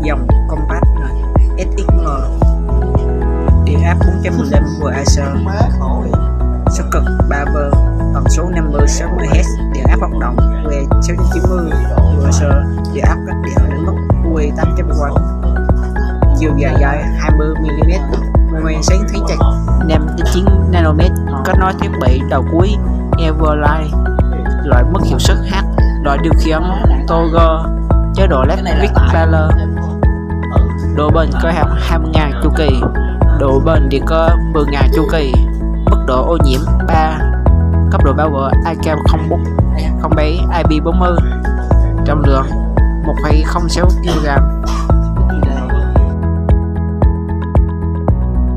dòng compact SXM, điện áp 415 Acer, số cực 3 bơ, tần số 50-60 Hz, điện áp hoạt động UE690 Acer, điện áp cách điện đến mức UE800W, chiều dài 20mm, mô men sáng thấy chặt 5-9 nanomet, kết nối thiết bị đầu cuối Everlight, loại mức hiệu suất H, loại điều khiển toggle, chế độ LED Vic Color, độ bền cơ học 20.000 chu kỳ, độ bền điện cơ 10.000 chu kỳ, mức độ ô nhiễm 3, cấp độ bảo vệ ICAM 07 IP40, trọng lượng 1,06 kg.